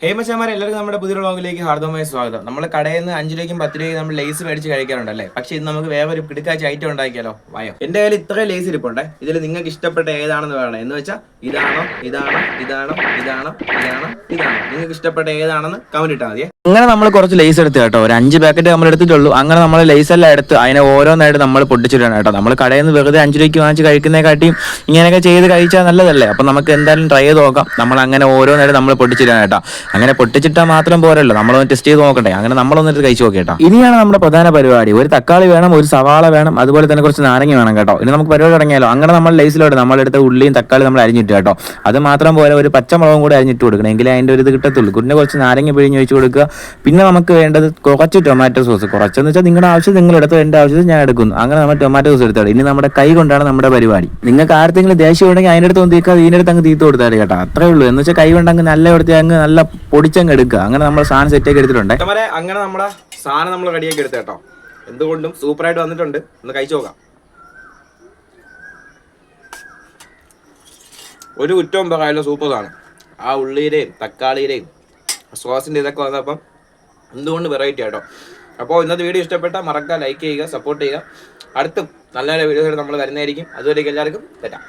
ഹേമശാമാരെ എല്ലാവർക്കും നമ്മുടെ പുതിയ വ്ളോഗിലേക്ക് ഹാർദവമായ സ്വാഗതം. നമ്മൾ കടയിൽ നിന്ന് 5 രൂപയ്ക്കും 10 രൂപയ്ക്കും നമ്മൾ ലേസ് മേടിച്ച് കഴിക്കാറുണ്ടല്ലേ. പക്ഷേ ഇന്ന് നമുക്ക് വേറെ ഒരു കിടക്കാച്ച ഐറ്റം ഉണ്ടാക്കിയാലോ. വായോ, എന്റെ കയ്യിൽ ഇത്രയും ലേസ് ഇരിപ്പുണ്ടേ. ഇതിൽ നിങ്ങൾക്ക് ഇഷ്ടപ്പെട്ട ഏതാണെന്ന് പറയണം. എന്ന് വെച്ചാൽ ഇതാണോ ഇതാണോ ഇതാണോ ഇതാണോ ഇതാണോ ഇതാണോ നിങ്ങൾക്ക് ഇഷ്ടപ്പെട്ട ഏതാണെന്ന് കമന്റ് ഇട്ടാൽ മതിയെ. അങ്ങനെ നമ്മൾ കുറച്ച് ലേസ് എടുത്ത് കേട്ടോ, ഒരു 5 പാക്കറ്റ് നമ്മൾ എടുത്തിട്ടുള്ളൂ. അങ്ങനെ നമ്മൾ ലേസ് എല്ലാം എടുത്ത് അതിനെ ഓരോന്നായിട്ട് നമ്മൾ പൊട്ടിച്ചിട്ടാണ് കേട്ടോ. നമ്മൾ കടയിൽ നിന്ന് വെറുതെ 5 രൂപയ്ക്ക് വാങ്ങിച്ച് കഴിക്കുന്നതിനെക്കാട്ടിയും ഇങ്ങനെയൊക്കെ ചെയ്ത് കഴിച്ചാൽ നല്ലതല്ലേ. അപ്പം നമുക്ക് എന്തായാലും ട്രൈ ചെയ്ത് നോക്കാം. നമ്മൾ അങ്ങനെ ഓരോന്നായിട്ട് നമ്മൾ പൊട്ടിച്ചിട്ടാണ് കേട്ടോ. അങ്ങനെ പൊട്ടിച്ചിട്ടാൽ മാത്രം പോരല്ലോ, നമ്മളൊന്ന് ടെസ്റ്റ് ചെയ്ത് നോക്കട്ടെ. അങ്ങനെ നമ്മളൊന്നിട്ട് കഴിച്ചു നോക്കേട്ടോ. ഇനിയാണ് നമ്മുടെ പ്രധാന പരിപാടി. ഒരു തക്കാളി വേണം, ഒരു സവാള വേണം, അതുപോലെ തന്നെ കുറച്ച് നാരങ്ങ വേണം കേട്ടോ. ഇനി നമുക്ക് പരിപാടി തുടങ്ങിയാലോ. അങ്ങനെ നമ്മൾ ലേസിലോട്ട് നമ്മളെടുത്ത ഉള്ളിയും തക്കാളി നമ്മൾ അരിഞ്ഞിട്ട് കേട്ടോ. അത് മാത്രം പോലെ ഒരു പച്ചമുളകും കൂടി അരിഞ്ഞിട്ട് കൊടുക്കണം, എങ്കിലേ അതിൻ്റെ ഒരു ഇത് കിട്ടത്തുള്ളൂ. പിന്നെ കുറച്ച് നാരങ്ങ പിഴിഞ്ഞ് വെച്ച് കൊടുക്കുക. പിന്നെ നമുക്ക് വേണ്ടത് കുറച്ച് ടൊമാറ്റോ സോസ്. കുറച്ചെന്ന് വെച്ചാൽ നിങ്ങളുടെ ആവശ്യം നിങ്ങൾ എടുത്തോ, എൻ്റെ ആവശ്യത്തിൽ ഞാൻ എടുക്കുന്നു. അങ്ങനെ നമ്മൾ ടൊമാറ്റോ സോസ് എടുത്തോളൂ. ഇനി നമ്മുടെ കൈ കൊണ്ടാണ് നമ്മുടെ പരിപാടി. നിങ്ങൾക്ക് ആർക്കെങ്കിലും ദേഷ്യം ഉണ്ടെങ്കിൽ അതിൻ്റെ അടുത്ത് ഒന്ന് തീർക്കാതെ ഇതിൻ്റെ അടുത്ത് അങ്ങ് തീർത്ത് കൊടുത്താൽ കേട്ടോ. അത്രേ ഉള്ളൂ. എന്ന് വെച്ചാൽ കൈ കൊണ്ടങ്ങ് നല്ല എടുത്ത് അങ്ങ് നല്ല പൊടിച്ചങ്ങ് എടുക്കുക. അങ്ങനെ നമ്മൾ സാധനം സെറ്റാക്കി എടുത്തിട്ടുണ്ട്. അങ്ങനെ നമ്മുടെ സാധനം നമ്മൾ റെഡിയാക്കി എടുത്ത കേട്ടോ. എന്തുകൊണ്ടും സൂപ്പറായിട്ട് വന്നിട്ടുണ്ട്. ഒന്ന് കഴിച്ചു നോക്കാം. ഒരു കുറ്റവും പറയാലോ, സൂപ്പർ സാധനം. ആ ഉള്ളിയുടെയും തക്കാളിയുടെയും സോസിൻ്റെ ഇതൊക്കെ വന്നപ്പം എന്തുകൊണ്ട് വെറൈറ്റി ആട്ടോ. അപ്പോൾ ഇന്നത്തെ വീഡിയോ ഇഷ്ടപ്പെട്ടാൽ മറക്കാതെ ലൈക്ക് ചെയ്യുക, സപ്പോർട്ട് ചെയ്യുക. അടുത്തും നല്ല നല്ല വീഡിയോസ് നമ്മൾ വരുന്നതായിരിക്കും. അതുവരേക്കും എല്ലാവർക്കും തെറ്റാം.